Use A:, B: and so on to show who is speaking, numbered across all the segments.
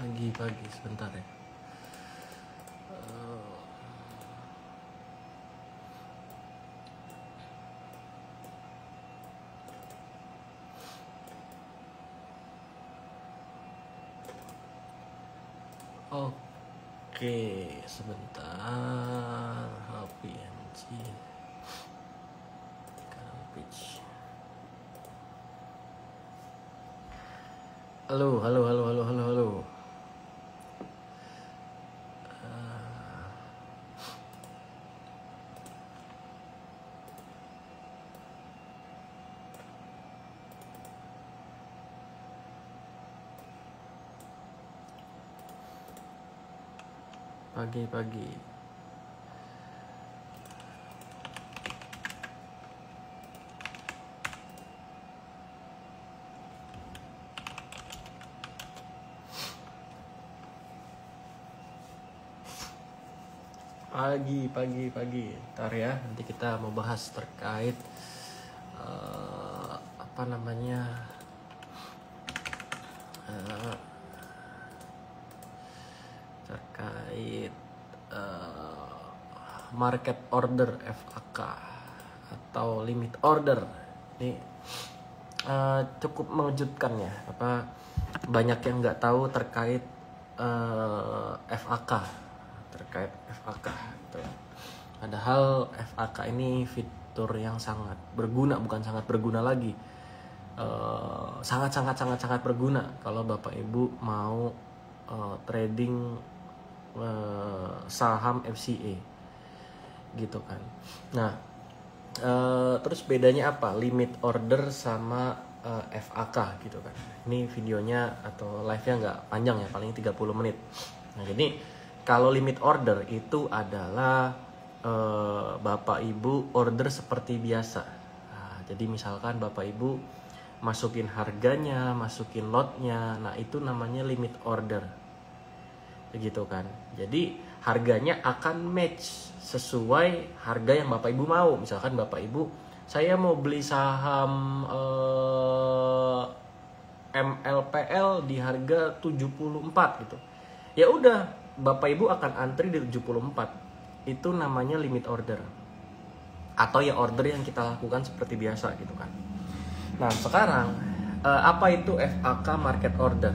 A: Pagi sebentar ya. Oke, sebentar. HPNG page. Halo. Pagi. Ntar ya, nanti kita mau bahas terkait terkait market order FAK atau limit order. Ini cukup mengejutkan ya, banyak yang nggak tahu terkait FAK, gitu. Padahal FAK ini fitur yang sangat berguna, bukan sangat berguna lagi, sangat berguna kalau Bapak Ibu mau trading saham FCA gitu kan. Nah, terus bedanya apa limit order sama FAK gitu kan. Ini videonya atau live-nya nggak panjang ya, paling 30 menit. Nah, jadi kalau limit order itu adalah Bapak Ibu order seperti biasa. Nah, jadi misalkan Bapak Ibu masukin harganya, masukin lotnya, nah itu namanya limit order, begitu kan. Jadi harganya akan match sesuai harga yang Bapak Ibu mau. Misalkan Bapak Ibu, saya mau beli saham MLPL di harga 74 gitu. Ya udah, Bapak Ibu akan antri di 74. Itu namanya limit order. Atau ya order yang kita lakukan seperti biasa gitu kan. Nah, sekarang apa itu FAK market order?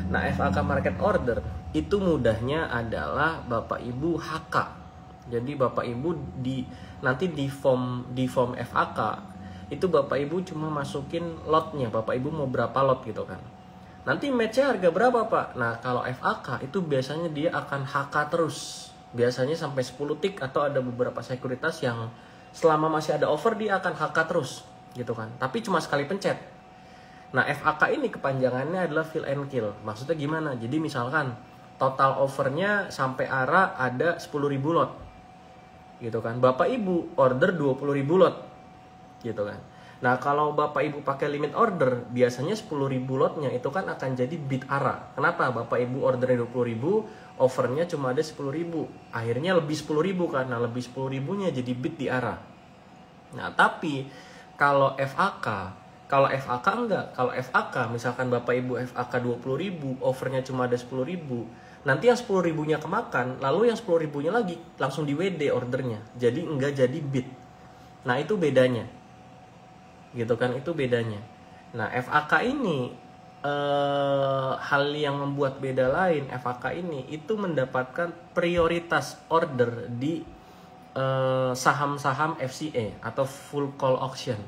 A: Nah, FAK market order itu mudahnya adalah Bapak Ibu HK. Jadi Bapak Ibu nanti di form FAK itu Bapak Ibu cuma masukin lotnya, Bapak Ibu mau berapa lot gitu kan. Nanti match-nya harga berapa Pak? Nah, kalau FAK itu biasanya dia akan HK terus. Biasanya sampai 10 tick, atau ada beberapa sekuritas yang selama masih ada offer dia akan HK terus gitu kan. Tapi cuma sekali pencet. Nah, FAK ini kepanjangannya adalah fill and kill. Maksudnya gimana? Jadi misalkan total offernya sampai ARA ada 10.000 lot gitu kan. Bapak Ibu order 20.000 lot gitu kan. Nah, kalau Bapak Ibu pakai limit order, biasanya 10.000 lotnya itu kan akan jadi bid ARA. Kenapa? Bapak Ibu ordernya 20.000, offernya cuma ada 10.000. Akhirnya lebih 10.000 kan. Nah, lebih 10.000-nya jadi bid di ARA. Nah, tapi kalau FAK enggak. Kalau FAK, misalkan Bapak Ibu FAK 20.000, offernya cuma ada 10.000. Nanti yang 10.000-nya kemakan, lalu yang 10.000-nya lagi langsung di WD ordernya. Jadi enggak jadi bid. Nah, itu bedanya. Gitu kan, itu bedanya. Nah, FAK ini hal yang membuat beda lain, FAK ini itu mendapatkan prioritas order di saham-saham FCA atau full call auction.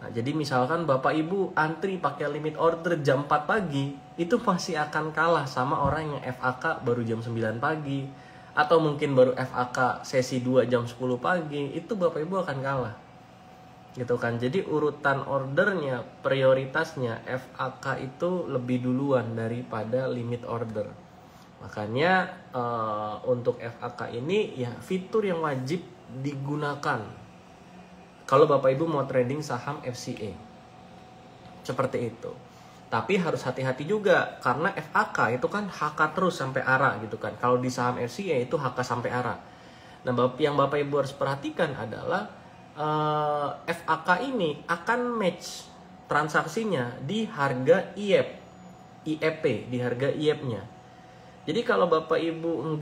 A: Nah, jadi misalkan Bapak Ibu antri pakai limit order jam 4 pagi, itu masih akan kalah sama orang yang FAK baru jam 9 pagi, atau mungkin baru FAK sesi 2 jam 10 pagi, itu Bapak Ibu akan kalah. Gitu kan. Jadi urutan ordernya, prioritasnya FAK itu lebih duluan daripada limit order. Makanya untuk FAK ini ya fitur yang wajib digunakan kalau Bapak Ibu mau trading saham FCA. Seperti itu. Tapi harus hati-hati juga, karena FAK itu kan HK terus sampai ARA gitu kan. Kalau di saham FCA itu HK sampai ARA. Nah, yang Bapak Ibu harus perhatikan adalah FAK ini akan match transaksinya di harga IEP. IEP, di harga IEP-nya. Jadi kalau Bapak Ibu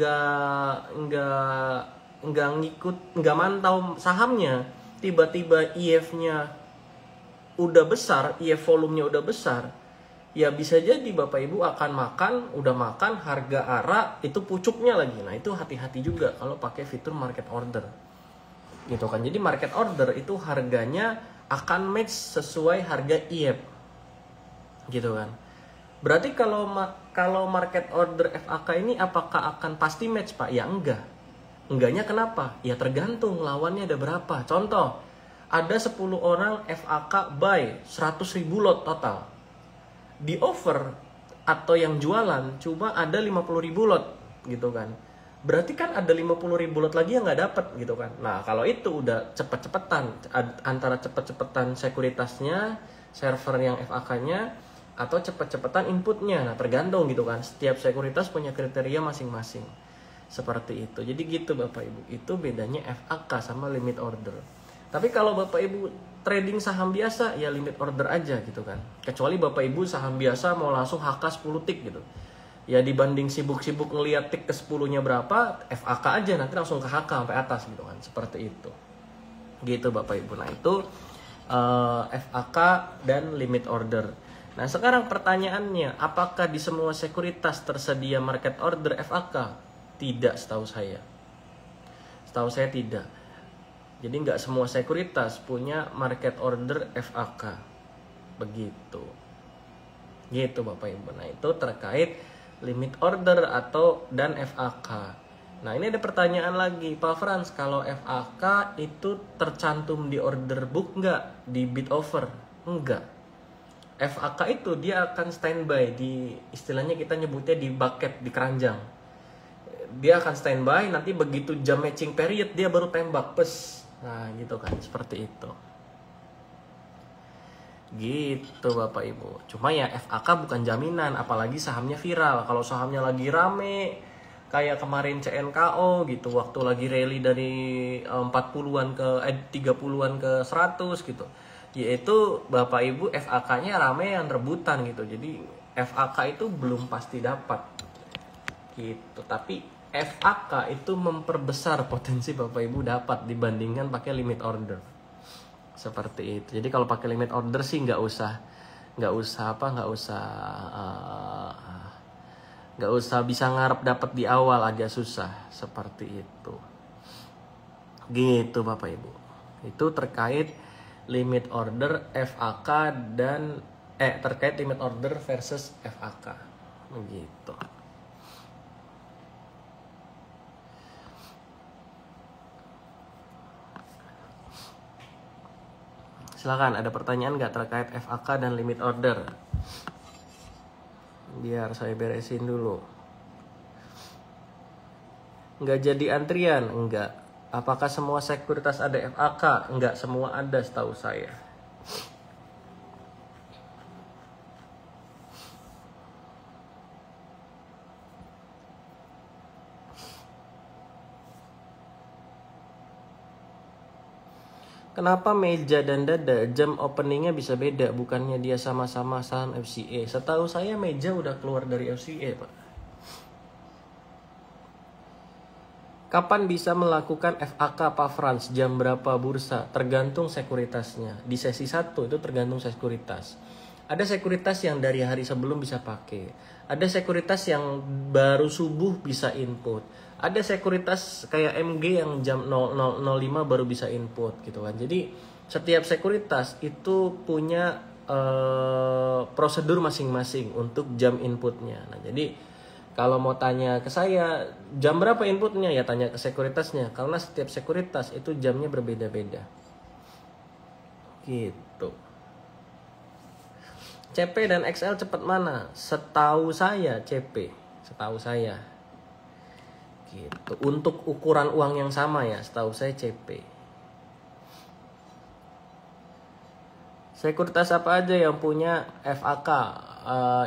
A: nggak mantau sahamnya, tiba-tiba IF-nya udah besar, IF volumenya udah besar, ya bisa jadi Bapak Ibu udah makan harga ARA itu pucuknya lagi. Nah itu hati-hati juga kalau pakai fitur market order, gitu kan. Jadi market order itu harganya akan match sesuai harga IF, gitu kan. Berarti kalau market order FAK ini apakah akan pasti match Pak? Ya enggak. Enggaknya kenapa? Ya tergantung lawannya ada berapa. Contoh, ada 10 orang FAK buy 100.000 lot total. Di offer atau yang jualan cuma ada 50.000 lot, gitu kan. Berarti kan ada 50.000 lot lagi yang nggak dapat, gitu kan. Nah kalau itu udah cepet-cepetan, antara cepet-cepetan sekuritasnya, server yang FAK-nya, atau cepet-cepetan inputnya. Nah tergantung, gitu kan. Setiap sekuritas punya kriteria masing-masing. Seperti itu. Jadi gitu Bapak Ibu. Itu bedanya FAK sama limit order. Tapi kalau Bapak Ibu trading saham biasa, ya limit order aja, gitu kan. Kecuali Bapak Ibu saham biasa mau langsung HK 10 tick gitu. Ya dibanding sibuk-sibuk ngeliat tick ke 10-nya berapa, FAK aja, nanti langsung ke HK sampai atas, gitu kan. Seperti itu. Gitu Bapak Ibu. Nah itu FAK dan limit order. Nah sekarang pertanyaannya, apakah di semua sekuritas tersedia market order FAK? Tidak, setahu saya. Setahu saya tidak. Jadi nggak semua sekuritas punya market order FAK. Begitu. Gitu Bapak Ibu. Nah itu terkait limit order dan FAK. Nah ini ada pertanyaan lagi, Pak Frans, kalau FAK itu tercantum di order book nggak? Di bid offer? Enggak. FAK itu dia akan standby di, istilahnya kita nyebutnya di bucket, di keranjang. Dia akan standby, nanti begitu jam matching period dia baru tembak, pes. Nah gitu kan, seperti itu. Gitu Bapak Ibu. Cuma ya FAK bukan jaminan, apalagi sahamnya viral. Kalau sahamnya lagi rame, kayak kemarin CNKO gitu, waktu lagi rally dari 40-an ke 30-an ke 100 gitu. Yaitu Bapak Ibu FAK-nya rame yang rebutan gitu. Jadi FAK itu belum pasti dapat gitu. Tapi FAK itu memperbesar potensi Bapak Ibu dapat dibandingkan pakai limit order. Seperti itu. Jadi kalau pakai limit order sih nggak usah bisa ngarep dapat di awal, agak susah. Seperti itu. Gitu Bapak Ibu. Itu terkait limit order FAK dan terkait limit order versus FAK. Begitu. Silakan, ada pertanyaan nggak terkait FAK dan limit order? Biar saya beresin dulu. Nggak jadi antrian? Enggak. Apakah semua sekuritas ada FAK? Enggak, semua ada setahu saya. Kenapa meja dan dada jam openingnya bisa beda? Bukannya dia sama-sama saham FCA? Setahu saya meja udah keluar dari FCA, Pak. Kapan bisa melakukan FAK Pak Frans? Jam berapa bursa? Tergantung sekuritasnya. Di sesi 1 itu tergantung sekuritas. Ada sekuritas yang dari hari sebelum bisa pakai. Ada sekuritas yang baru subuh bisa input. Ada sekuritas kayak MG yang jam 00.05 baru bisa input gitu kan. Jadi setiap sekuritas itu punya prosedur masing-masing untuk jam inputnya. Nah jadi kalau mau tanya ke saya jam berapa inputnya, ya tanya ke sekuritasnya. Karena setiap sekuritas itu jamnya berbeda-beda. Gitu. CP dan XL cepat mana? Setahu saya CP. Setahu saya. Gitu. Untuk ukuran uang yang sama ya, setahu saya CP. Sekuritas apa aja yang punya FAK?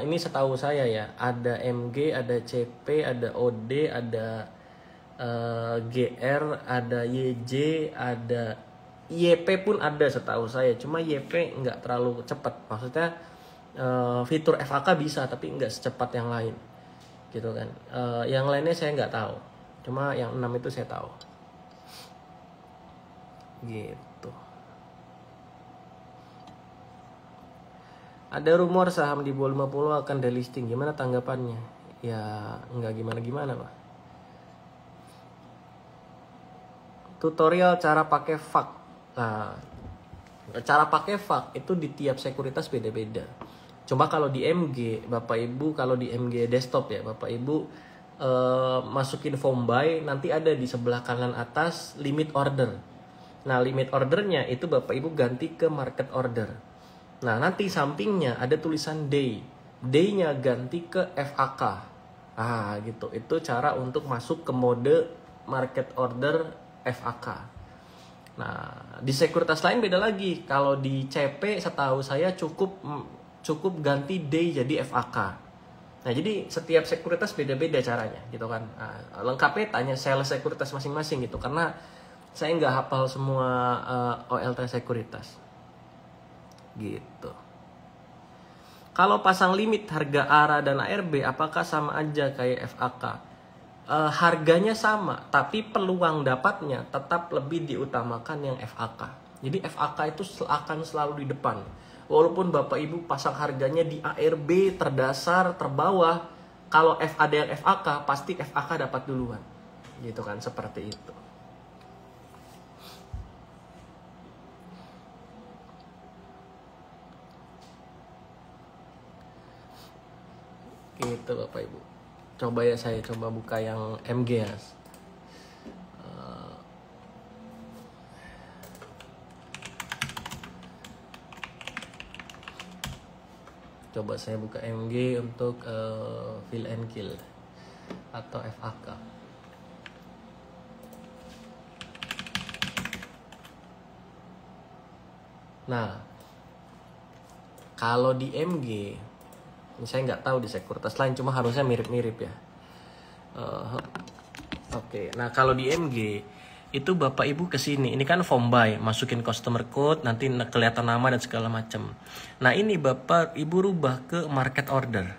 A: Ini setahu saya ya, ada MG, ada CP, ada OD, ada GR, ada YJ, ada YP pun ada setahu saya. Cuma YP nggak terlalu cepat. Maksudnya fitur FAK bisa, tapi nggak secepat yang lain, gitu kan. Yang lainnya saya nggak tahu, cuma yang 6 itu saya tahu, gitu. Ada rumor saham di bawah 50 akan delisting, gimana tanggapannya? Ya nggak gimana-gimana Pak. Tutorial cara pakai FAQ. Nah, cara pakai FAQ itu di tiap sekuritas beda-beda. Cuma kalau di MG, Bapak Ibu, kalau di MG desktop ya, Bapak Ibu masukin form buy, nanti ada di sebelah kanan atas limit order. Nah, limit ordernya itu Bapak Ibu ganti ke market order. Nah, nanti sampingnya ada tulisan day. Day-nya ganti ke FAK. Ah, gitu. Itu cara untuk masuk ke mode market order FAK. Nah, di sekuritas lain beda lagi. Kalau di CP setahu saya cukup ganti day jadi FAK. Nah, jadi setiap sekuritas beda-beda caranya, gitu kan. Nah, lengkapnya tanya sales sekuritas masing-masing gitu, karena saya nggak hafal semua OLT sekuritas. Gitu. Kalau pasang limit harga ARA dan ARB, apakah sama aja kayak FAK? Harganya sama, tapi peluang dapatnya tetap lebih diutamakan yang FAK. Jadi FAK itu akan selalu di depan. Walaupun Bapak Ibu pasang harganya di ARB terdasar, terbawah, kalau ada yang FAK, pasti FAK dapat duluan. Gitu kan, seperti itu. Gitu Bapak Ibu. Coba ya, saya coba buka yang MG ya. Coba saya buka MG untuk fill and kill atau FAK. Nah, kalau di MG, saya nggak tahu di sekuritas lain, cuma harusnya mirip-mirip ya. Oke. Nah, kalau di MG itu Bapak Ibu kesini, ini kan form buy, masukin customer code, nanti kelihatan nama dan segala macam. Nah, ini Bapak Ibu rubah ke market order.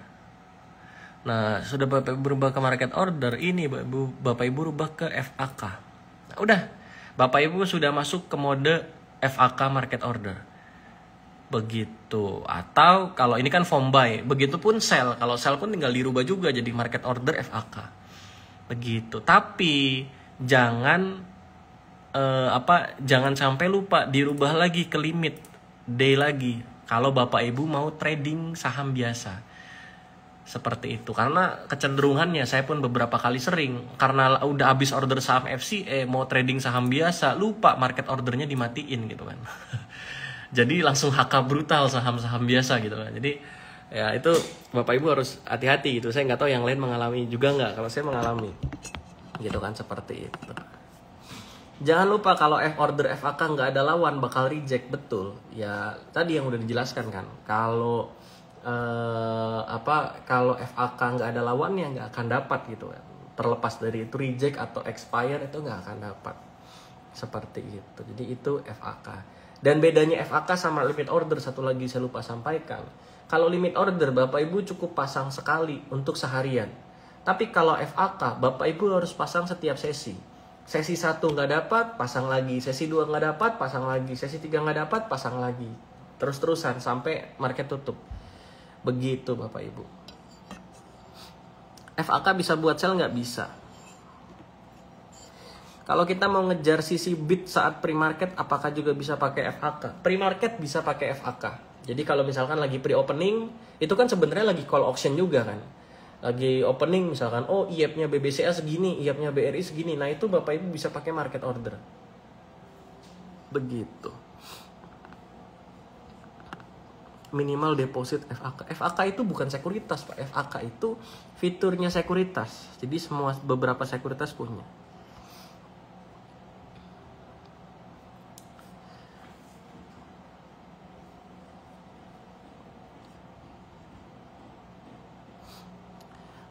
A: Nah, sudah Bapak Ibu rubah ke market order, ini Bapak Ibu rubah ke FAK. Nah, udah, Bapak Ibu sudah masuk ke mode FAK market order. Begitu. Atau kalau ini kan form buy, begitupun sell. Kalau sell pun tinggal dirubah juga jadi market order FAK. Begitu. Tapi jangan jangan sampai lupa dirubah lagi ke limit day lagi kalau Bapak Ibu mau trading saham biasa. Seperti itu. Karena kecenderungannya saya pun beberapa kali sering, karena udah habis order saham FCE mau trading saham biasa, lupa market ordernya dimatiin gitu kan. Jadi langsung HK brutal saham-saham biasa gitu kan. Jadi ya itu Bapak Ibu harus hati-hati gitu. Saya nggak tahu yang lain mengalami juga nggak. Kalau saya mengalami gitu kan, seperti itu. Jangan lupa kalau order FAK nggak ada lawan bakal reject, betul. Ya tadi yang udah dijelaskan kan. Kalau kalau FAK nggak ada lawannya nggak akan dapat gitu kan. Terlepas dari itu reject atau expire itu nggak akan dapat. Seperti itu. Jadi itu FAK. Dan bedanya FAK sama limit order, satu lagi saya lupa sampaikan. Kalau limit order Bapak Ibu cukup pasang sekali untuk seharian. Tapi kalau FAK Bapak Ibu harus pasang setiap sesi. Sesi 1 nggak dapat, pasang lagi. Sesi 2 nggak dapat, pasang lagi. Sesi 3 nggak dapat, pasang lagi. Terus-terusan sampai market tutup. Begitu Bapak Ibu. FAK bisa buat sell nggak? Bisa. Kalau kita mau ngejar sisi bid saat pre-market, apakah juga bisa pakai FAK? Pre-market bisa pakai FAK. Jadi kalau misalkan lagi pre-opening, itu kan sebenarnya lagi call auction juga kan. Lagi opening misalkan, oh IEP-nya BBCA segini, IEP-nya BRI segini. Nah itu Bapak Ibu bisa pakai market order. Begitu. Minimal deposit FAK. FAK itu bukan sekuritas Pak. FAK itu fiturnya sekuritas. Jadi beberapa sekuritas punya.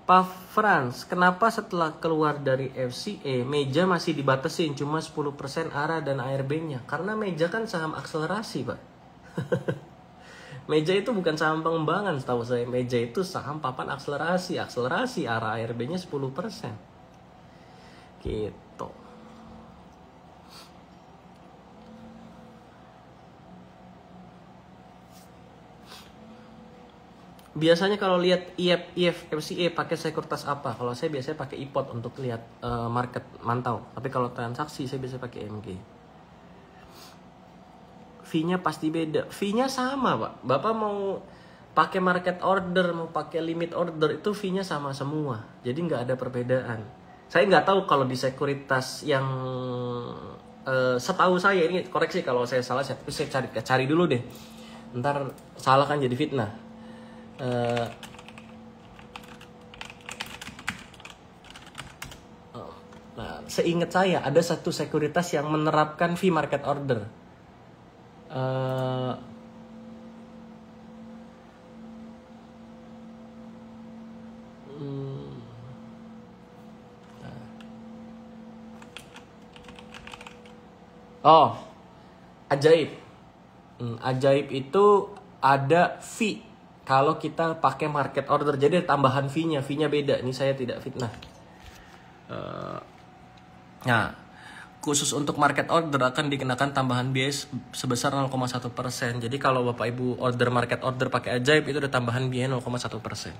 A: Pak Frans, kenapa setelah keluar dari FCE, meja masih dibatasin cuma 10% ARA dan ARB-nya? Karena meja kan saham akselerasi, Pak. Meja itu bukan saham pengembangan setahu saya. Meja itu saham papan akselerasi. Akselerasi arah ARB-nya 10%. Gitu. Biasanya kalau lihat IF, FCA pakai sekuritas apa? Kalau saya biasanya pakai IPOT untuk lihat market mantau. Tapi kalau transaksi saya biasanya pakai MG. Fee-nya pasti beda. Fee-nya sama, Pak. Bapak mau pakai market order, mau pakai limit order, itu fee-nya sama semua. Jadi nggak ada perbedaan. Saya nggak tahu kalau di sekuritas yang setahu saya, ini koreksi kalau saya salah, tapi saya cari dulu deh. Ntar salah kan jadi fitnah. Nah, seingat saya ada satu sekuritas yang menerapkan fee market order. Oh, Ajaib. Ajaib itu ada fee kalau kita pakai market order. Jadi tambahan fee-nya beda. Ini saya tidak fitnah. Nah, khusus untuk market order akan dikenakan tambahan biaya sebesar 0,1%. Jadi kalau Bapak Ibu order market order pakai Ajaib itu ada tambahan biaya 0,1%.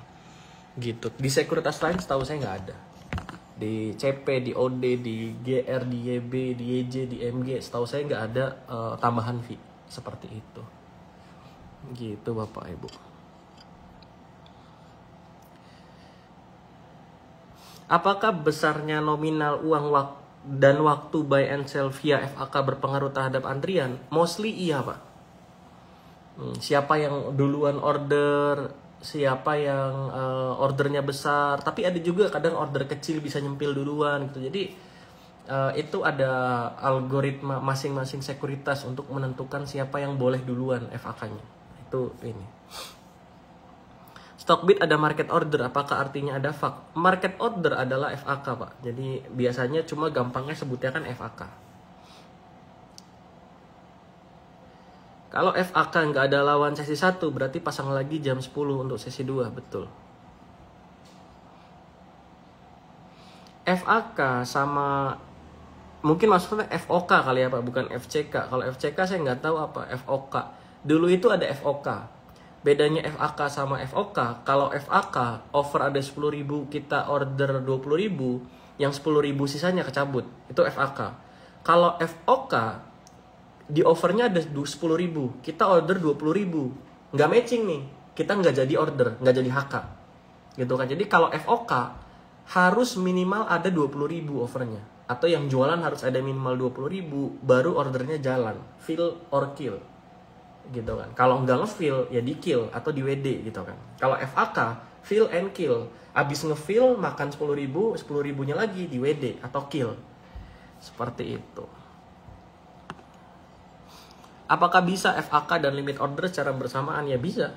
A: Gitu. Di sekuritas lain setahu saya nggak ada. Di CP, di OD, di GR, di YB, di YJ, di MG, setahu saya nggak ada tambahan fee seperti itu. Gitu Bapak Ibu. Apakah besarnya nominal uang dan waktu buy and sell via FAK berpengaruh terhadap antrian? Mostly iya, Pak. Siapa yang duluan order, siapa yang ordernya besar, tapi ada juga kadang order kecil bisa nyempil duluan gitu. Jadi itu ada algoritma masing-masing sekuritas untuk menentukan siapa yang boleh duluan FAK-nya. Itu ini. Stockbit ada market order, apakah artinya ada FAK? Market order adalah FAK, Pak. Jadi biasanya cuma gampangnya sebutnya kan FAK. Kalau FAK nggak ada lawan sesi 1, berarti pasang lagi jam 10 untuk sesi 2, betul. FAK sama, mungkin maksudnya FOK kali ya Pak, bukan FCK. Kalau FCK saya nggak tahu apa, FOK. Dulu itu ada FOK. Bedanya FAK sama FOK, kalau FAK offer ada 10.000, kita order 20.000, yang 10.000 sisanya kecabut. Itu FAK. Kalau FOK, di offernya ada 10.000, kita order 20.000, nggak matching nih, kita nggak jadi order, nggak jadi HK, gitu kan. Jadi kalau FOK harus minimal ada 20.000 offernya, atau yang jualan harus ada minimal 20.000, baru ordernya jalan, fill or kill, gitu kan. Kalau nggak nge-fill ya di kill atau di WD, gitu kan. Kalau FAK fill and kill, abis nge-fill makan 10.000, 10.000-nya lagi di WD atau kill, seperti itu. Apakah bisa FAK dan limit order secara bersamaan? Ya bisa,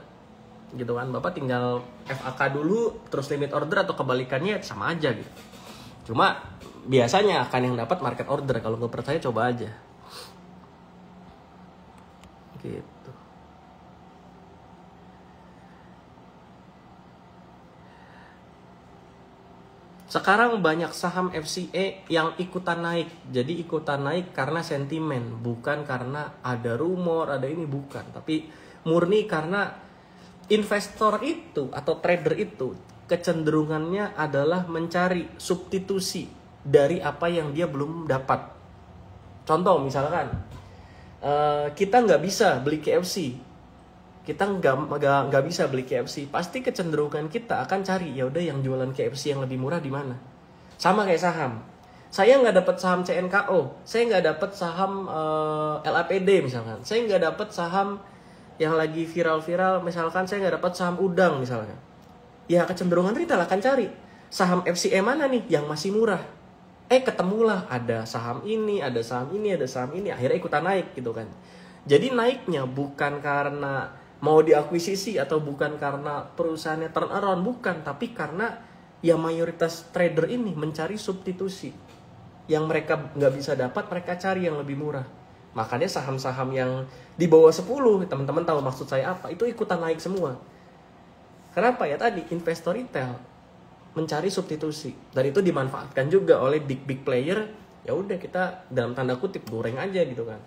A: gitu kan. Bapak tinggal FAK dulu terus limit order, atau kebalikannya sama aja gitu. Cuma biasanya akan yang dapat market order. Kalau nggak percaya coba aja, gitu. Sekarang banyak saham FCA yang ikutan naik. Jadi ikutan naik karena sentimen, bukan karena ada rumor, ada ini, bukan. Tapi murni karena investor itu atau trader itu kecenderungannya adalah mencari substitusi dari apa yang dia belum dapat. Contoh misalkan, kita nggak bisa beli KFC. Kita nggak bisa beli KFC, pasti kecenderungan kita akan cari ya udah yang jualan KFC yang lebih murah di mana. Sama kayak saham, saya nggak dapat saham CNKO, saya nggak dapat saham LAPD misalkan, saya nggak dapat saham yang lagi viral-viral, misalkan saya nggak dapat saham udang misalkan. Ya kecenderungan retail akan cari saham FCA mana nih yang masih murah. Ketemulah ada saham ini, ada saham ini, ada saham ini, akhirnya ikutan naik gitu kan. Jadi naiknya bukan karena mau diakuisisi atau bukan karena perusahaannya turn around, bukan, tapi karena ya mayoritas trader ini mencari substitusi yang mereka nggak bisa dapat, mereka cari yang lebih murah. Makanya saham-saham yang di bawah 10, teman-teman tahu maksud saya apa, itu ikutan naik semua. Kenapa ya? Tadi investor retail mencari substitusi, dan itu dimanfaatkan juga oleh big player. Ya udah, kita dalam tanda kutip goreng aja gitu kan.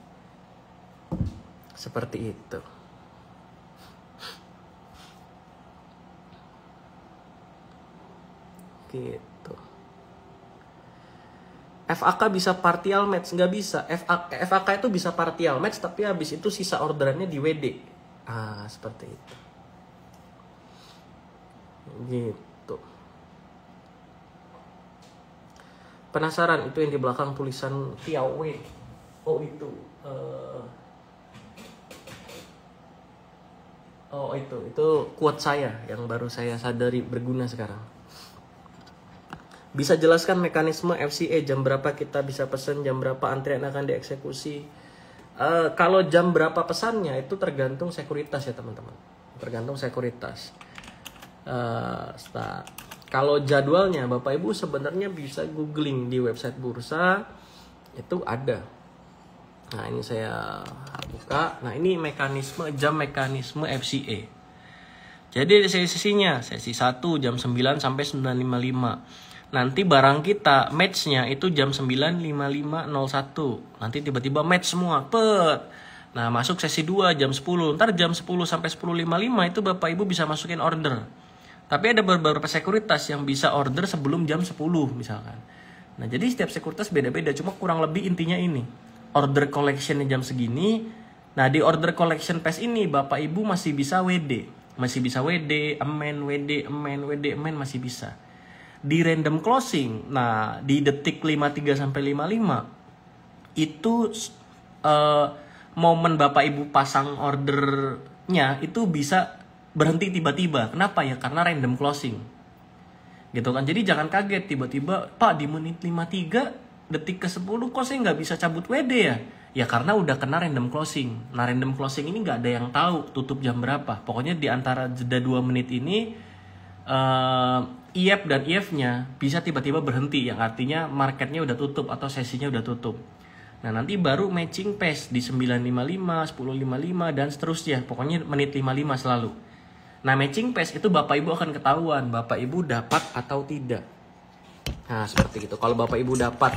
A: Seperti itu. Gitu. FAK bisa partial match? Nggak bisa. FAK itu bisa partial match, tapi habis itu sisa orderannya di WD. Seperti itu. Gitu. Penasaran itu yang di belakang tulisan Tiao Wei? Oh itu. Itu quote saya yang baru saya sadari berguna sekarang. Bisa jelaskan mekanisme FCA, jam berapa kita bisa pesan, jam berapa antrian akan dieksekusi. Kalau jam berapa pesannya itu tergantung sekuritas ya teman-teman. Tergantung sekuritas. Kalau jadwalnya Bapak Ibu sebenarnya bisa googling di website bursa, itu ada. Nah ini saya buka. Nah ini jam mekanisme FCA. Jadi sesinya, sesi 1 jam 9 sampai 9.55. Nanti barang kita matchnya itu jam 9.55.01. Nanti tiba-tiba match semua. Nah masuk sesi 2 jam 10. Ntar jam 10 sampai 10.55 itu Bapak Ibu bisa masukin order. Tapi ada beberapa sekuritas yang bisa order sebelum jam 10 misalkan. Nah jadi setiap sekuritas beda-beda. Cuma kurang lebih intinya ini. Order collectionnya jam segini. Nah di order collection pass ini Bapak Ibu masih bisa WD. Masih bisa WD, amen, WD, amen, WD, amen, masih bisa. Di random closing, nah di detik 53 sampai 55 itu momen Bapak Ibu pasang ordernya itu bisa berhenti tiba-tiba. Kenapa ya? Karena random closing. Gitu kan. Jadi jangan kaget tiba-tiba, Pak di menit 53 detik ke 10 kok saya nggak bisa cabut WD ya? Ya karena udah kena random closing. Nah random closing ini nggak ada yang tahu tutup jam berapa. Pokoknya di antara jeda 2 menit ini IF dan IF-nya bisa tiba-tiba berhenti, yang artinya marketnya udah tutup atau sesinya udah tutup. Nah nanti baru matching pace di 9.55, 10.55 dan seterusnya. Pokoknya menit 55 selalu. Nah matching pace itu Bapak Ibu akan ketahuan Bapak Ibu dapat atau tidak. Nah seperti itu. Kalau Bapak Ibu dapat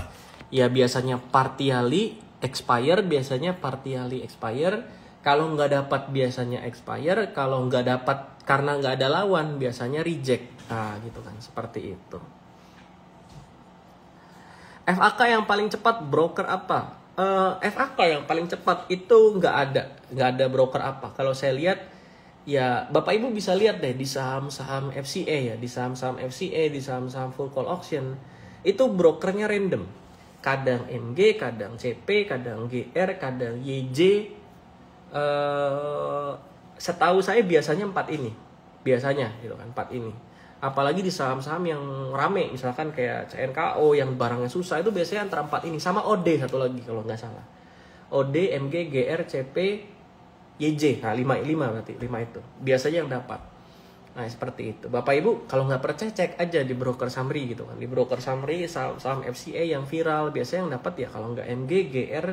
A: ya biasanya partially expire, biasanya partially expire. Kalau nggak dapat biasanya expire. Kalau nggak dapat karena nggak ada lawan biasanya reject. Nah gitu kan, seperti itu. FAK yang paling cepat broker apa? FAK yang paling cepat itu nggak ada broker apa. Kalau saya lihat ya Bapak Ibu bisa lihat deh di saham-saham FCA ya, di saham-saham FCA, di saham-saham full call auction itu brokernya random. Kadang MG, kadang CP, kadang GR, kadang YJ. Setahu saya biasanya 4 ini. Biasanya gitu kan, 4 ini. Apalagi di saham-saham yang rame, misalkan kayak CNKO yang barangnya susah, itu biasanya antara 4 ini. Sama OD satu lagi kalau nggak salah. OD, MG, GR, CP, YJ. Nah 5 berarti, 5 itu. Biasanya yang dapat. Nah seperti itu. Bapak Ibu kalau nggak percaya cek aja di broker summary gitu kan. Di broker summary saham FCA yang viral, biasanya yang dapat ya kalau nggak MG, GR,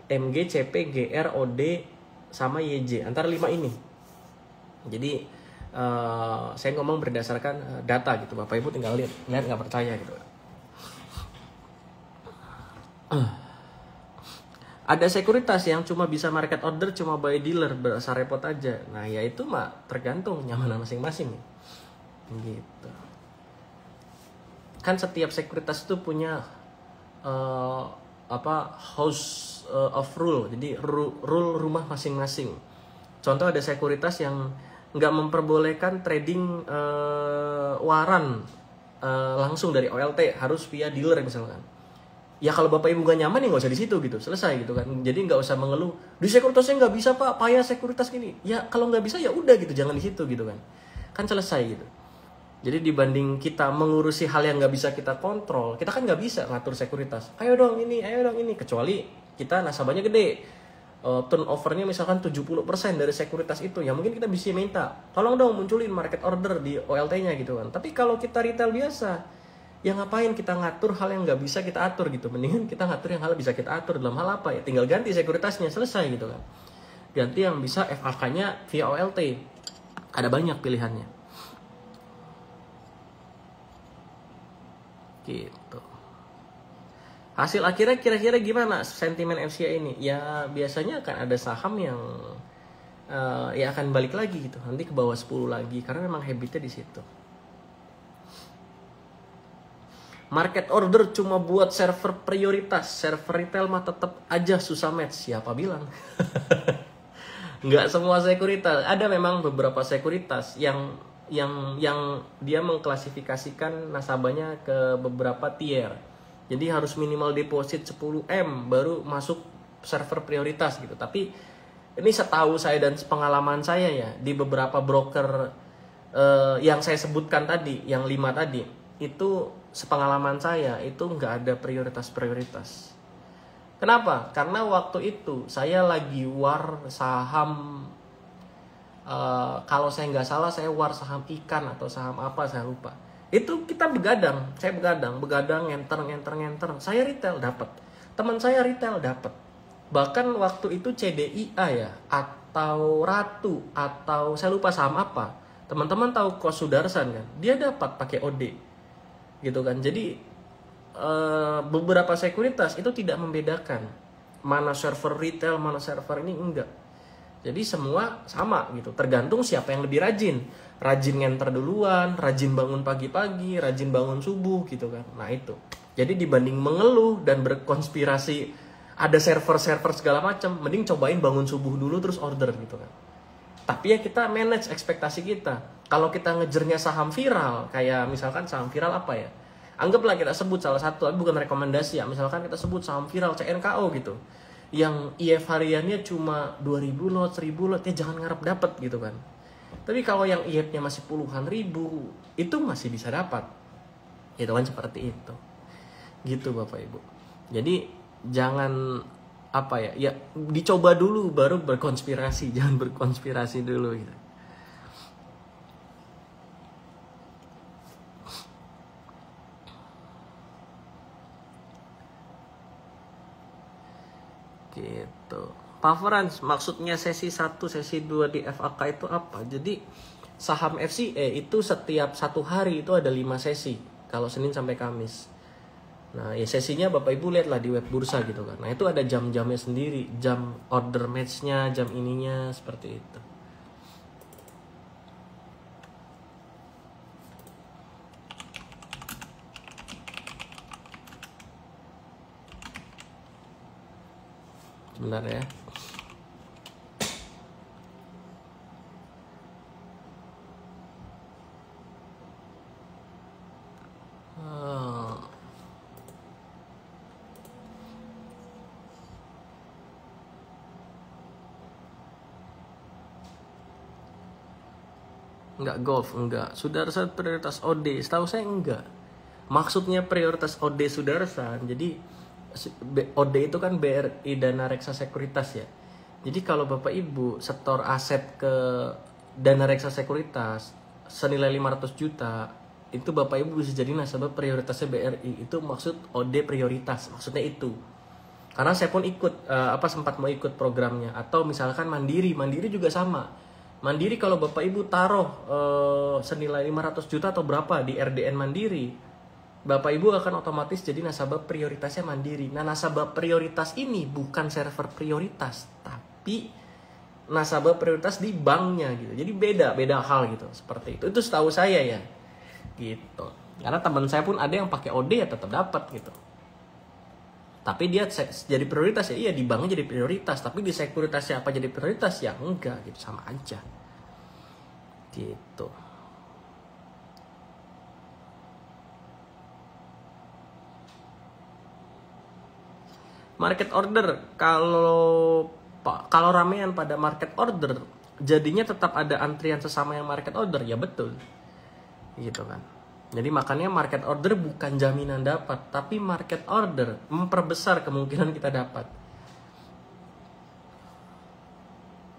A: MG, CP, GR, OD, sama YJ. Antara 5 ini. Jadi saya ngomong berdasarkan data gitu. Bapak Ibu tinggal lihat nggak percaya gitu. Ada sekuritas yang cuma bisa market order cuma by dealer, berasa repot aja. Nah ya itu mah tergantung nyaman masing-masing gitu. Kan setiap sekuritas itu punya house of rule. Jadi rule rumah masing-masing. Contoh ada sekuritas yang nggak memperbolehkan trading waran langsung dari OLT, harus via dealer misalkan. Ya kalau Bapak Ibu gak nyaman ya nggak usah di situ gitu, selesai gitu kan. Jadi nggak usah mengeluh di sekuritasnya nggak bisa Pak, payah sekuritas gini. Ya kalau nggak bisa ya udah gitu, jangan di situ gitu kan. Kan selesai gitu. Jadi dibanding kita mengurusi hal yang nggak bisa kita kontrol, kita kan nggak bisa ngatur sekuritas. Ayo dong ini, kecuali kita nasabahnya gede. Turnovernya misalkan 70% dari sekuritas itu, ya mungkin kita bisa minta tolong dong munculin market order di OLT-nya gitu kan. Tapi kalau kita retail biasa, Ya ngapain kita ngatur hal yang nggak bisa kita atur gitu. Mendingan kita ngatur yang hal bisa kita atur. Dalam hal apa ya? Tinggal ganti sekuritasnya, selesai gitu kan. Ganti yang bisa FAK-nya via OLT. Ada banyak pilihannya. Gitu. Hasil akhirnya kira-kira gimana sentimen FCA ini? Ya biasanya akan ada saham yang ya akan balik lagi gitu. Nanti ke bawah 10 lagi karena memang habitnya di situ. Market order cuma buat server prioritas, server retail mah tetap aja susah match. Siapa bilang? Nggak semua sekuritas. Ada memang beberapa sekuritas yang dia mengklasifikasikan nasabahnya ke beberapa tier. Jadi harus minimal deposit 10M baru masuk server prioritas gitu. Tapi ini setahu saya dan pengalaman saya ya, di beberapa broker yang saya sebutkan tadi, yang 5 tadi, itu sepengalaman saya itu nggak ada prioritas-prioritas. Kenapa? Karena waktu itu saya lagi war saham, kalau saya nggak salah saya war saham ikan atau saham apa saya lupa. Itu kita begadang, saya begadang, ngenter. Saya retail dapat, teman saya retail dapat. Bahkan waktu itu CDIA ya, atau Ratu, atau saya lupa saham apa. Teman-teman tahu Kos Sudarsan kan? Dia dapat pakai OD. Gitu kan. Jadi beberapa sekuritas itu tidak membedakan mana server retail, mana server ini, enggak. Jadi semua sama gitu, tergantung siapa yang lebih rajin. Rajin ngenter duluan, rajin bangun pagi-pagi, rajin bangun subuh gitu kan. Nah itu. Jadi dibanding mengeluh dan berkonspirasi ada server-server segala macam, mending cobain bangun subuh dulu terus order gitu kan. Tapi ya kita manage ekspektasi kita. Kalau kita ngejernya saham viral, kayak misalkan saham viral apa ya? Anggaplah kita sebut salah satu, tapi bukan rekomendasi ya. Misalkan kita sebut saham viral CNKO gitu. Yang IF hariannya cuma 2000 lot, 1000 lot, ya jangan ngarep dapet gitu kan. Tapi kalau yang IF-nya masih puluhan ribu, itu masih bisa dapat. Itu kan seperti itu. Gitu Bapak Ibu. Jadi jangan apa ya, ya dicoba dulu baru berkonspirasi, jangan berkonspirasi dulu gitu. Gitu. Pak Frans, maksudnya sesi 1, sesi 2 di FAK itu apa? Jadi saham FCA itu setiap 1 hari itu ada 5 sesi. Kalau Senin sampai Kamis. Nah ya sesinya Bapak Ibu lihatlah di web bursa gitu kan. Nah itu ada jam-jamnya sendiri. Jam order match-nya, jam ininya, seperti itu. Sebentar ya. Enggak golf, enggak. Sudarsan prioritas OD, setahu saya enggak. Maksudnya prioritas OD Sudarsan, jadi OD itu kan BRI Dana Reksa Sekuritas ya. Jadi kalau Bapak Ibu setor aset ke Dana Reksa Sekuritas senilai 500 juta, itu Bapak Ibu bisa jadi nasabah prioritasnya BRI. Itu maksud OD prioritas, maksudnya itu. Karena saya pun ikut, sempat mau ikut programnya. Atau misalkan Mandiri juga sama. Mandiri kalau Bapak Ibu taruh senilai 500 juta atau berapa di RDN Mandiri, Bapak Ibu akan otomatis jadi nasabah prioritasnya Mandiri. Nah nasabah prioritas ini bukan server prioritas, tapi nasabah prioritas di banknya gitu. Jadi beda hal gitu, seperti itu. Itu setahu saya ya, gitu. Karena teman saya pun ada yang pakai OD ya tetap dapat gitu. Tapi dia jadi prioritas ya, iya di banknya jadi prioritas. Tapi di sekuritasnya apa jadi prioritas ya enggak gitu, sama aja. Gitu. Market order, kalau ramean pada market order, jadinya tetap ada antrian sesama yang market order, ya betul. Gitu kan. Jadi makanya market order bukan jaminan dapat, tapi market order memperbesar kemungkinan kita dapat.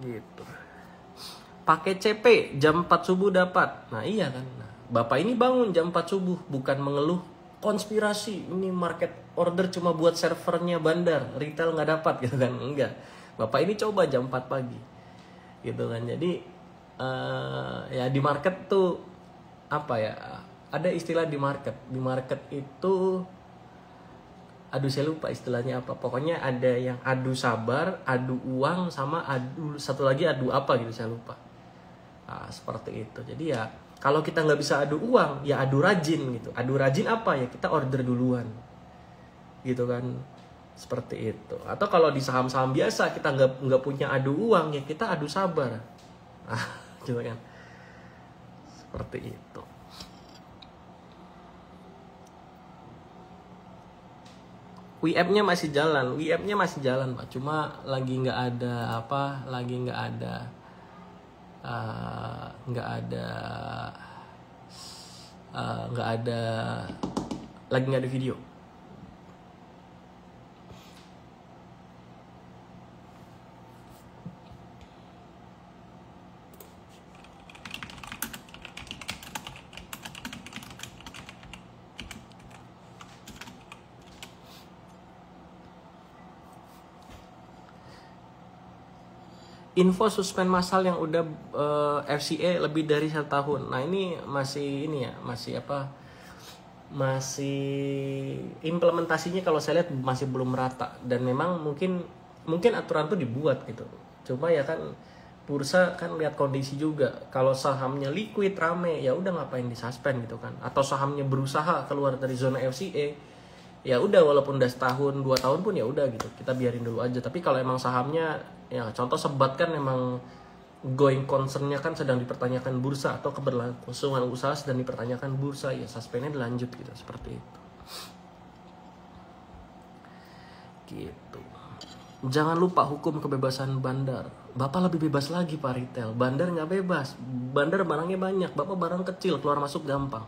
A: Gitu. Pakai CP jam 4 subuh dapat. Nah iya kan. Nah, Bapak ini bangun jam 4 subuh bukan mengeluh konspirasi ini market order cuma buat servernya bandar, retail nggak dapat gitu kan. Enggak, bapak ini coba jam 4 pagi gitu kan. Jadi ya di market tuh apa ya, ada istilah di market itu, aduh saya lupa istilahnya apa, pokoknya ada yang adu sabar, adu uang, sama adu satu lagi adu apa gitu saya lupa. Nah, seperti itu. Jadi ya kalau kita nggak bisa adu uang, ya adu rajin gitu. Adu rajin apa ya, kita order duluan gitu kan, seperti itu. Atau kalau di saham-saham biasa kita nggak punya adu uang, ya kita adu sabar. Nah, gitu kan, seperti itu. WM-nya masih jalan, Pak. Cuma lagi nggak ada apa, lagi nggak ada video. Info suspend massal yang udah FCA lebih dari 1 tahun. Nah ini masih implementasinya kalau saya lihat masih belum merata, dan memang mungkin aturan tuh dibuat gitu. Cuma ya kan bursa kan lihat kondisi juga. Kalau sahamnya liquid rame, ya udah ngapain disuspend gitu kan. Atau sahamnya berusaha keluar dari zona FCA, ya udah walaupun udah 1 tahun 2 tahun pun ya udah gitu, kita biarin dulu aja. Tapi kalau emang sahamnya ya contoh Sebat kan emang going concernnya kan sedang dipertanyakan bursa, atau keberlangsungan usaha sedang dipertanyakan bursa, ya suspendnya dilanjut gitu, seperti itu gitu. Jangan lupa hukum kebebasan bandar. Bapak lebih bebas lagi Pak retail, bandar nggak bebas. Bandar barangnya banyak, Bapak barang kecil, keluar masuk gampang.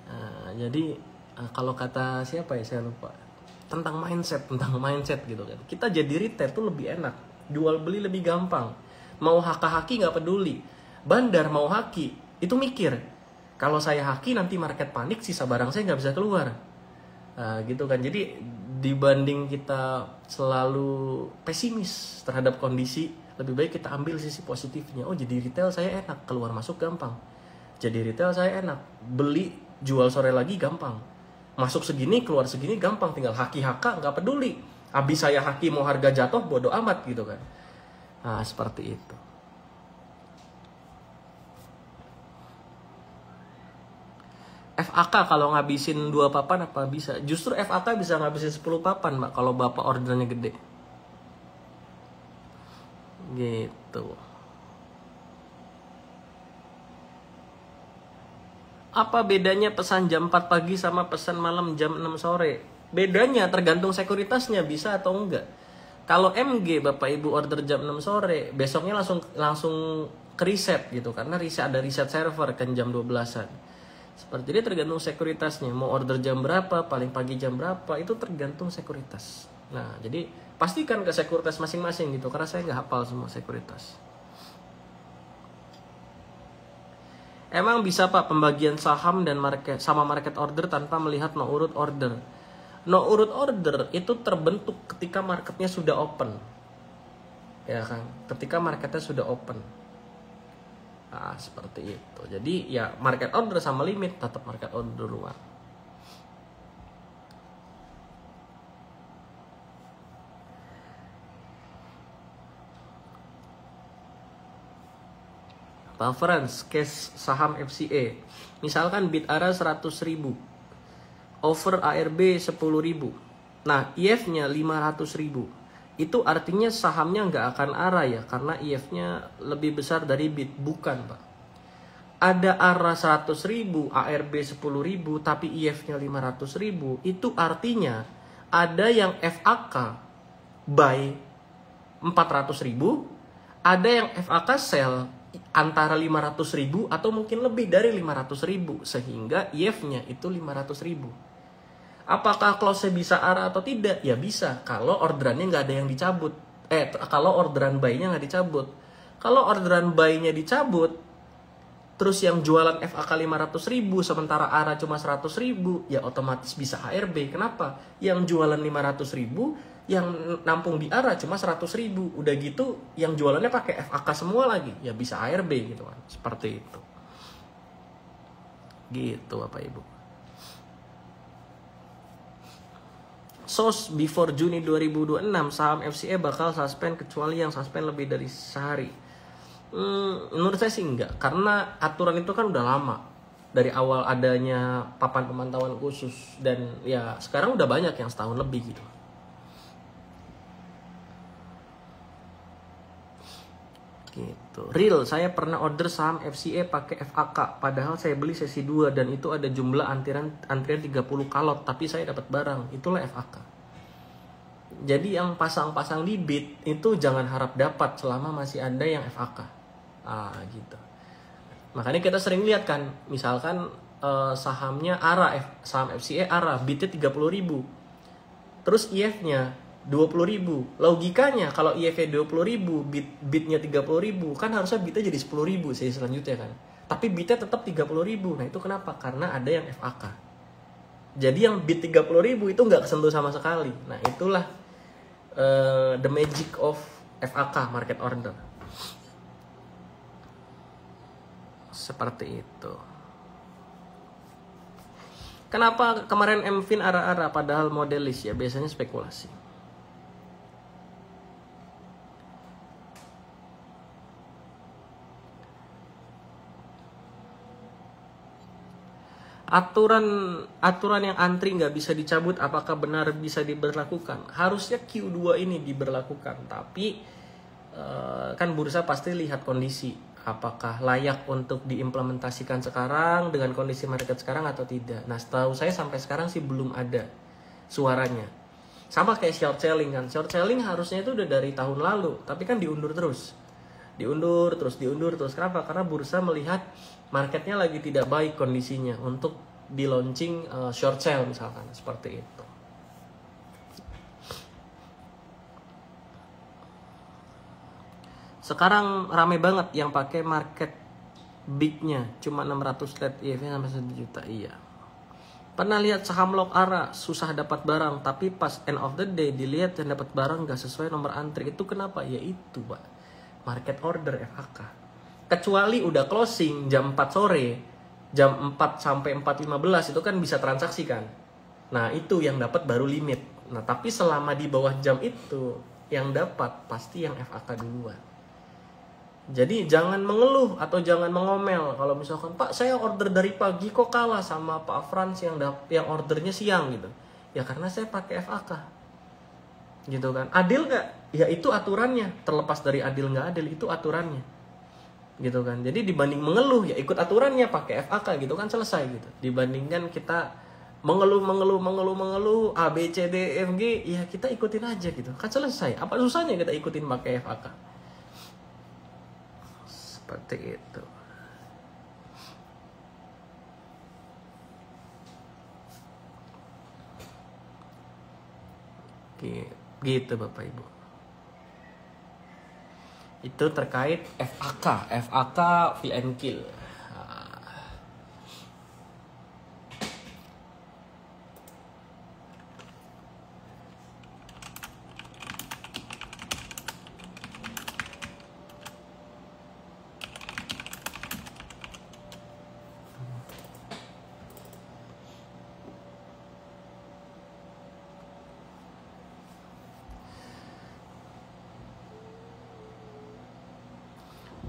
A: Nah, jadi kalau kata siapa ya saya lupa, tentang mindset gitu kan. Kita jadi retail tuh lebih enak, jual beli lebih gampang. Mau haki nggak peduli. Bandar mau haki itu mikir, kalau saya haki nanti market panik, sisa barang saya nggak bisa keluar. Nah, gitu kan. Jadi dibanding kita selalu pesimis terhadap kondisi, lebih baik kita ambil sisi positifnya. Oh, jadi retail saya enak, keluar masuk gampang. Jadi retail saya enak, beli jual sore lagi gampang. Masuk segini, keluar segini gampang, tinggal haki-haka nggak peduli. Habis saya haki mau harga jatuh bodo amat gitu kan. Nah, seperti itu. FAK kalau ngabisin 2 papan apa bisa? Justru FAK bisa ngabisin 10 papan, Mbak, kalau Bapak ordernya gede. Gitu. Apa bedanya pesan jam 4 pagi sama pesan malam jam 6 sore? Bedanya tergantung sekuritasnya bisa atau enggak. Kalau MG Bapak Ibu order jam 6 sore, besoknya langsung ke reset gitu, karena ada reset server kan jam 12-an. Seperti ini tergantung sekuritasnya, mau order jam berapa, paling pagi jam berapa, itu tergantung sekuritas. Nah, jadi pastikan ke sekuritas masing-masing gitu, karena saya nggak hafal semua sekuritas. Emang bisa Pak pembagian saham dan market order tanpa melihat no urut order? No urut order itu terbentuk ketika marketnya sudah open, ya kan? Ketika marketnya sudah open. Nah, seperti itu. Jadi ya market order sama limit tetap market order duluan. Preference case saham FCA. Misalkan bid ARA 100.000, over ARB 10.000. Nah, IF-nya 500.000. Itu artinya sahamnya nggak akan ARA ya, karena IF-nya lebih besar dari bid. Bukan, Pak. Ada ARA 100.000, ARB 10.000, tapi IF-nya 500.000. Itu artinya ada yang FAK buy 400.000, ada yang FAK sell antara 500.000 atau mungkin lebih dari 500.000, sehingga IF-nya itu 500.000. Apakah close bisa ARA atau tidak? Ya bisa, kalau orderannya nggak ada yang dicabut. Kalau orderan buy-nya nggak dicabut. Kalau orderan buy-nya dicabut, terus yang jualan FAK 500.000 sementara ARA cuma 100.000, ya otomatis bisa HRB. Kenapa? Yang jualan 500.000, yang nampung di ARA cuma 100.000. Udah gitu yang jualannya pakai FAK semua lagi, ya bisa HRB gitu kan. Seperti itu. Gitu Bapak Ibu. SOS before Juni 2026 saham FCE bakal suspend kecuali yang suspend lebih dari sehari. Menurut saya sih enggak, karena aturan itu kan udah lama dari awal adanya papan pemantauan khusus, dan ya sekarang udah banyak yang setahun lebih gitu. Gitu. Real, saya pernah order saham FCE pakai FAK, padahal saya beli sesi 2 dan itu ada jumlah antrian 30 kalot, tapi saya dapat barang. Itulah FAK. Jadi yang pasang-pasang di bid itu jangan harap dapat selama masih ada yang FAK. Gitu. Makanya kita sering lihat kan, misalkan sahamnya ARA, saham FCE ARA, bidnya 30.000, terus IF-nya 20.000. Logikanya kalau IF-nya 20.000, bidnya 30.000, kan harusnya bidnya jadi 10.000 sih selanjutnya kan. Tapi bidnya tetap 30.000. Nah itu kenapa? Karena ada yang FAK. Jadi yang bid 30.000 itu nggak kesentuh sama sekali. Nah itulah the magic of FAK, market order. Seperti itu. Kenapa kemarin MFIN ARA-ARA padahal modelis? Ya biasanya spekulasi. Aturan yang antri nggak bisa dicabut, apakah benar bisa diberlakukan? Harusnya Q2 ini diberlakukan, tapi kan bursa pasti lihat kondisi. Apakah layak untuk diimplementasikan sekarang dengan kondisi market sekarang atau tidak. Nah setahu saya sampai sekarang sih belum ada suaranya. Sama kayak short selling kan. Short selling harusnya itu udah dari tahun lalu, tapi kan diundur terus. Diundur terus. Kenapa? Karena bursa melihat marketnya lagi tidak baik kondisinya untuk di launching short sell misalkan. Seperti itu. Sekarang rame banget yang pakai market big-nya, cuma 600 trade EF-nya sampai 1 juta. Iya. Pernah lihat saham log ARA susah dapat barang, tapi pas end of the day dilihat yang dapat barang gak sesuai nomor antri. Itu kenapa? Ya itu Pak, market order FAK. Kecuali udah closing jam 4 sore, jam 4 sampai 4.15 itu kan bisa transaksi kan. Nah itu yang dapat baru limit. Nah tapi selama di bawah jam itu yang dapat pasti yang FAK duluan. Jadi jangan mengeluh atau jangan mengomel kalau misalkan Pak saya order dari pagi kok kalah sama Pak Frans yang ordernya siang gitu. Ya karena saya pakai FAK. Gitu kan. Adil nggak? Ya itu aturannya. Terlepas dari adil nggak adil, itu aturannya. Gitu kan. Jadi dibanding mengeluh ya ikut aturannya pakai FAK gitu kan, selesai gitu. Dibandingkan kita mengeluh A B C D F G, ya kita ikutin aja gitu. Kan selesai. Apa susahnya kita ikutin pakai FAK? Seperti itu. Gitu Bapak Ibu. Itu terkait FAK fill and kill.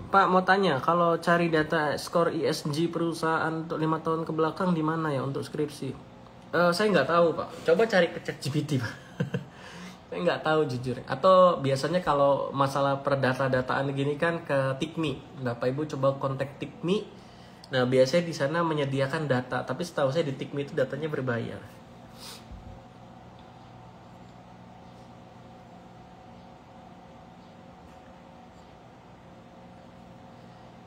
A: Pak mau tanya, kalau cari data skor ESG perusahaan untuk 5 tahun ke belakang di mana ya untuk skripsi? Saya nggak tahu Pak. Coba cari ke ChatGPT Pak. Saya nggak tahu jujur. Atau biasanya kalau masalah perdata-dataan gini kan ke TIKMI. Bapak Ibu coba kontak TIKMI. Nah biasanya di sana menyediakan data. Tapi setahu saya di TIKMI itu datanya berbayar.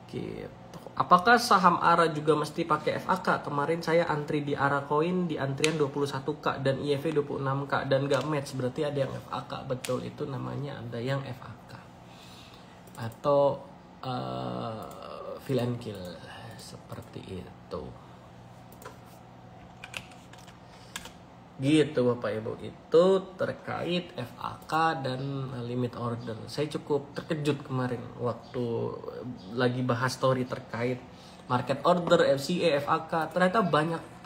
A: Gitu. Apakah saham ARA juga mesti pakai FAK? Kemarin saya antri di ARA Coin di antrian 21K dan IFV 26K dan gak match, berarti ada yang FAK. Betul, itu namanya ada yang FAK atau fill and kill. seperti itu. Gitu Bapak Ibu, itu terkait FAK dan limit order. Saya cukup terkejut kemarin waktu lagi bahas story terkait market order, FCA, FAK. Ternyata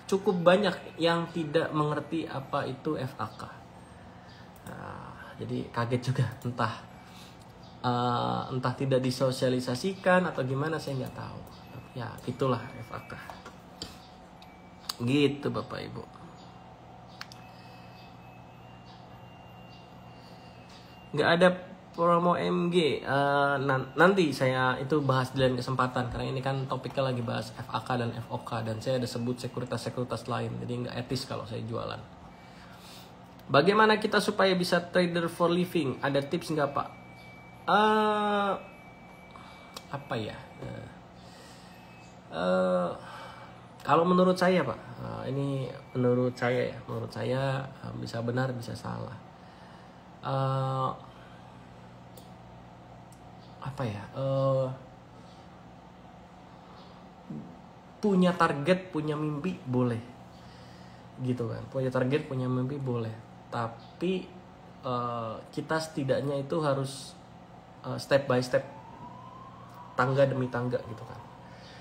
A: cukup banyak yang tidak mengerti apa itu FAK. Nah, jadi kaget juga, entah tidak disosialisasikan atau gimana, saya nggak tahu. Ya itulah FAK. Gitu Bapak Ibu. Nggak ada promo MG, nanti saya itu bahas di lain kesempatan, karena ini kan topiknya lagi bahas FAK dan FOK, dan saya ada sebut sekuritas-sekuritas lain, jadi nggak etis kalau saya jualan. Bagaimana kita supaya bisa trader for living? Ada tips nggak Pak? Apa ya? Kalau menurut saya Pak, ini menurut saya bisa benar bisa salah. Punya target, punya mimpi boleh, gitu kan. Punya target, punya mimpi boleh, tapi kita setidaknya itu harus step by step, tangga demi tangga gitu kan.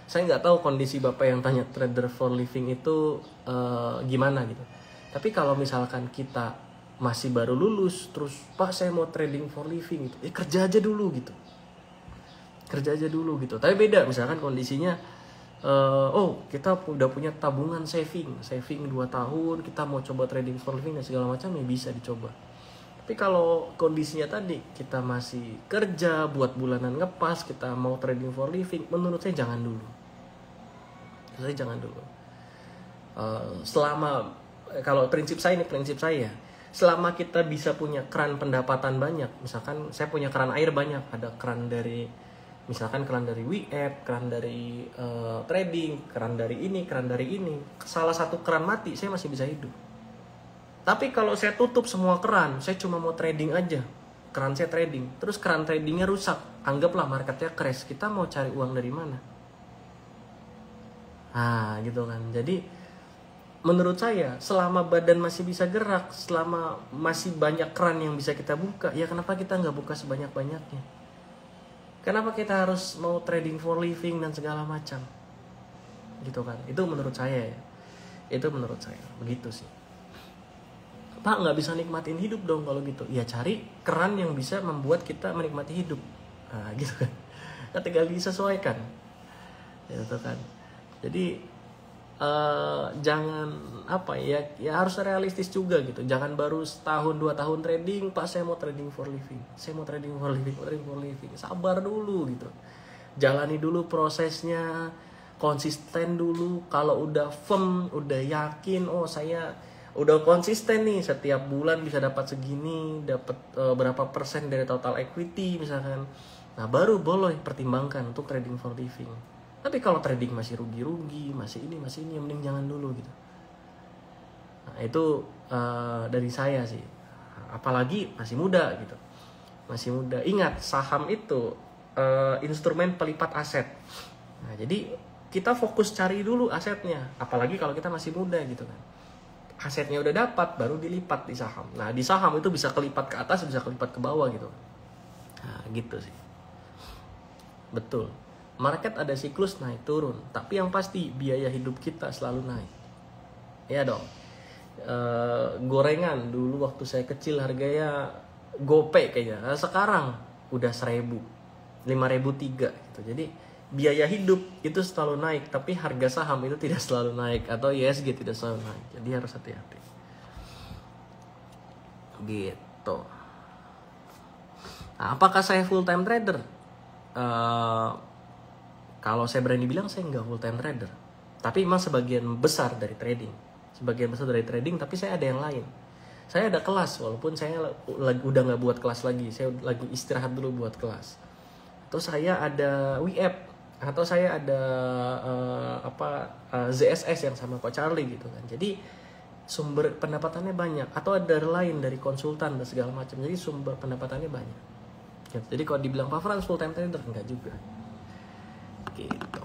A: Saya nggak tahu kondisi Bapak yang tanya trader for living itu gimana gitu. Tapi kalau misalkan kita masih baru lulus, terus Pak saya mau trading for living gitu, kerja aja dulu gitu. Tapi beda misalkan kondisinya, kita udah punya tabungan saving 2 tahun, kita mau coba trading for living dan segala macam, ya bisa dicoba. Tapi kalau kondisinya tadi kita masih kerja buat bulanan ngepas, kita mau trading for living, menurut saya jangan dulu. Kalau prinsip saya, selama kita bisa punya keran pendapatan banyak, misalkan saya punya keran air banyak, ada keran dari WeApp, keran dari trading, keran dari ini, salah satu keran mati, saya masih bisa hidup. Tapi kalau saya tutup semua keran, saya cuma mau trading aja, keran saya trading, terus keran tradingnya rusak, anggaplah marketnya crash, kita mau cari uang dari mana? Gitu kan. Jadi menurut saya, selama badan masih bisa gerak, selama masih banyak keran yang bisa kita buka, ya kenapa kita nggak buka sebanyak-banyaknya? Kenapa kita harus mau trading for living dan segala macam? Gitu kan. Itu menurut saya begitu sih. Pak, nggak bisa nikmatin hidup dong kalau gitu. Ya cari keran yang bisa membuat kita menikmati hidup. Gitu kan. Tinggal disesuaikan. Gitu kan. Jadi jangan ya harus realistis juga gitu. Jangan baru 1-2 tahun trading, Pak saya mau trading for living. Sabar dulu gitu. Jalani dulu prosesnya, konsisten dulu. Kalau udah firm, udah yakin, saya udah konsisten nih, setiap bulan bisa dapat segini, dapat berapa persen dari total equity misalkan. Nah, baru boleh pertimbangkan untuk trading for living. Tapi kalau trading masih rugi-rugi, masih ini, yang mending jangan dulu gitu. Nah, itu dari saya sih. Apalagi masih muda gitu. Ingat, saham itu instrumen pelipat aset. Nah, jadi kita fokus cari dulu asetnya. Apalagi kalau kita masih muda gitu kan. Asetnya udah dapat, baru dilipat di saham. Nah, di saham itu bisa kelipat ke atas, bisa kelipat ke bawah gitu. Nah, gitu sih. Betul. Market ada siklus naik turun, tapi yang pasti biaya hidup kita selalu naik. Ya dong. Gorengan dulu waktu saya kecil harganya gope kayaknya. Nah, sekarang udah 1.000, 5.003 gitu. Jadi biaya hidup itu selalu naik, tapi harga saham itu tidak selalu naik, atau ISG tidak selalu naik. Jadi harus hati-hati. Gitu. Nah, apakah saya full time trader? Kalau saya berani bilang saya nggak full time trader, tapi emang sebagian besar dari trading, tapi saya ada yang lain. Saya ada kelas, walaupun saya udah nggak buat kelas lagi, saya lagi istirahat dulu buat kelas. Atau saya ada WeApp, atau saya ada ZSS yang sama Coach Charlie gitu kan. Jadi sumber pendapatannya banyak, atau ada lain dari konsultan dan segala macam. Jadi sumber pendapatannya banyak. Jadi kalau dibilang Pak Frans full time trader, enggak juga. Gitu.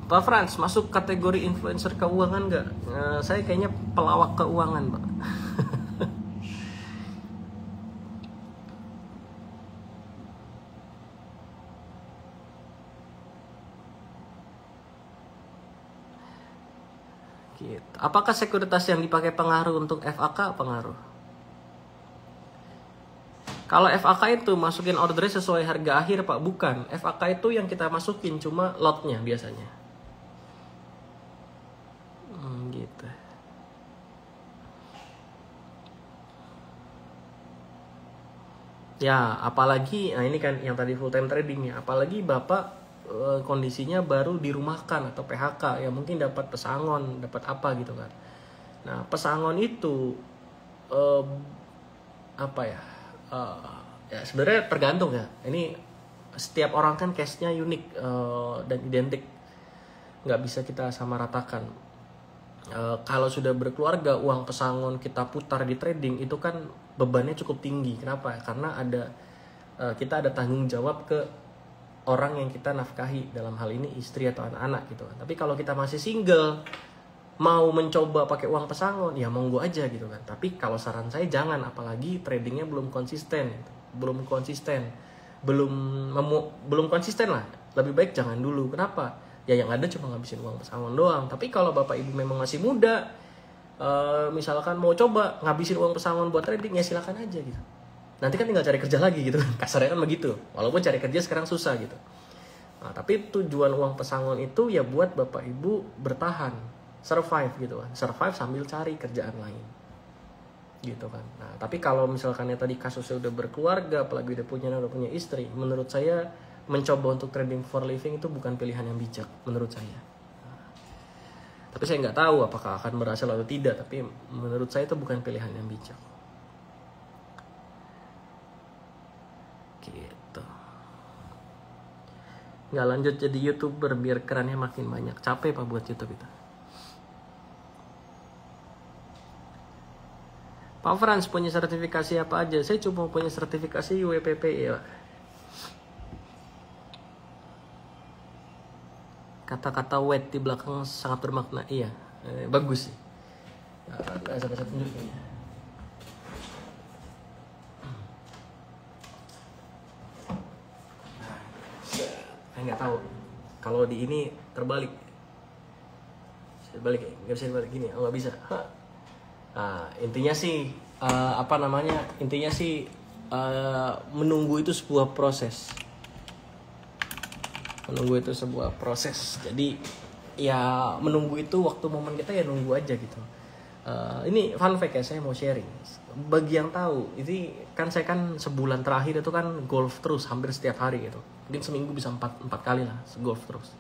A: Pak Frans, masuk kategori influencer keuangan nggak? Saya kayaknya pelawak keuangan, Pak. Gitu. Apakah sekuritas yang dipakai pengaruh untuk FAK? Pengaruh. Kalau FAK itu masukin ordernya sesuai harga akhir, Pak. Bukan. FAK itu yang kita masukin cuma lotnya biasanya. Gitu. Ya, apalagi, nah ini kan yang tadi full time trading ya. Apalagi Bapak kondisinya baru dirumahkan atau PHK, ya mungkin dapat pesangon, dapat apa gitu kan. Nah, pesangon itu apa ya? Ya sebenarnya tergantung ya. Ini setiap orang kan case-nya unik dan identik, nggak bisa kita samaratakan. Kalau sudah berkeluarga, uang pesangon kita putar di trading itu kan bebannya cukup tinggi. Kenapa? Karena kita ada tanggung jawab ke orang yang kita nafkahi, dalam hal ini istri atau anak-anak gitu kan. Tapi kalau kita masih single, mau mencoba pakai uang pesangon, ya monggo aja gitu kan. Tapi kalau saran saya jangan, apalagi tradingnya belum konsisten gitu. belum konsisten lah, lebih baik jangan dulu. Kenapa? Ya yang ada cuma ngabisin uang pesangon doang. Tapi kalau bapak ibu memang masih muda, misalkan mau coba ngabisin uang pesangon buat trading, ya silakan aja gitu. Nanti kan tinggal cari kerja lagi gitu, kasarnya kan begitu. Walaupun cari kerja sekarang susah gitu. Nah, tapi tujuan uang pesangon itu ya buat bapak ibu bertahan, survive gitu kan, survive sambil cari kerjaan lain gitu kan. Nah, tapi kalau misalkan tadi kasusnya udah berkeluarga, apalagi udah punya istri, menurut saya mencoba untuk trading for living itu bukan pilihan yang bijak menurut saya. Tapi saya nggak tahu apakah akan berhasil atau tidak, tapi menurut saya itu bukan pilihan yang bijak. Gitu. Nggak lanjut jadi YouTuber biar kerannya makin banyak. Capek Pak buat YouTube itu. Pak Frans punya sertifikasi apa aja? Saya cuma punya sertifikasi UWPP ya Pak. Kata-kata wet di belakang sangat bermakna. Iya, bagus sih. Saya tunjukin ya. Saya nggak tahu kalau di ini terbalik. Bisa balik ya? Nggak bisa dibalik gini. Oh nggak bisa. Nah, intinya sih Intinya sih menunggu itu sebuah proses. Menunggu itu sebuah proses. Jadi ya menunggu itu waktu momen kita ya nunggu aja gitu. Ini fun fact ya, saya mau sharing. Bagi yang tahu, ini kan saya kan sebulan terakhir itu kan golf terus hampir setiap hari gitu. Mungkin seminggu bisa 4 kali lah golf terus.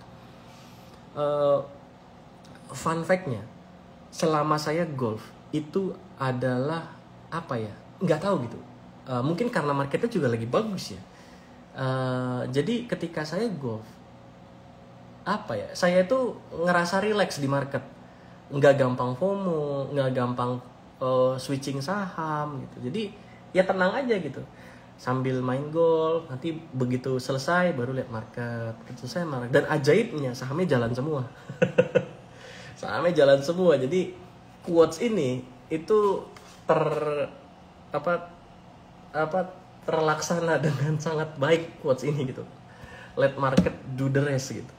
A: Fun fact-nya, selama saya golf itu adalah apa ya? Nggak tahu gitu. Mungkin karena marketnya juga lagi bagus ya. Jadi ketika saya golf, apa ya? Saya itu ngerasa relax di market, nggak gampang FOMO, nggak gampang switching saham gitu. Jadi ya tenang aja gitu. Sambil main golf, nanti begitu selesai baru lihat market, selesai market. Dan ajaibnya sahamnya jalan semua. Sahamnya jalan semua. Jadi quotes ini itu terlaksana dengan sangat baik quotes ini gitu. Let market do the rest gitu.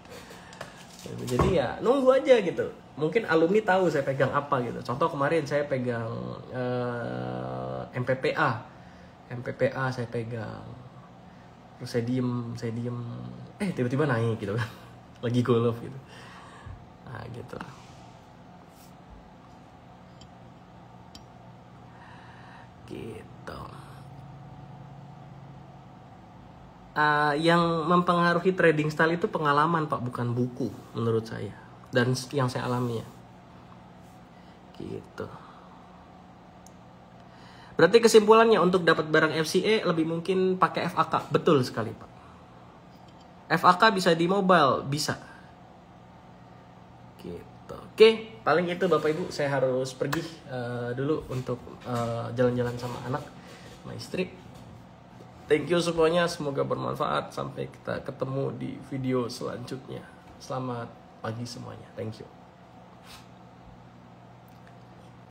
A: Jadi ya nunggu aja gitu. Mungkin alumni tahu saya pegang apa gitu. Contoh kemarin saya pegang MPPA saya pegang. Terus saya diem tiba-tiba naik gitu kan. Lagi golf gitu. Nah gitu. Gitu. Yang mempengaruhi trading style itu pengalaman Pak, bukan buku menurut saya. Dan yang saya alami ya. Gitu. Berarti kesimpulannya untuk dapat barang FCA lebih mungkin pakai FAK. Betul sekali Pak. FAK bisa di mobile, bisa. Gitu. Oke, paling itu Bapak Ibu, saya harus pergi dulu untuk jalan-jalan sama anak, sama istri. Thank you semuanya, semoga bermanfaat. Sampai kita ketemu di video selanjutnya. Selamat pagi semuanya. Thank you.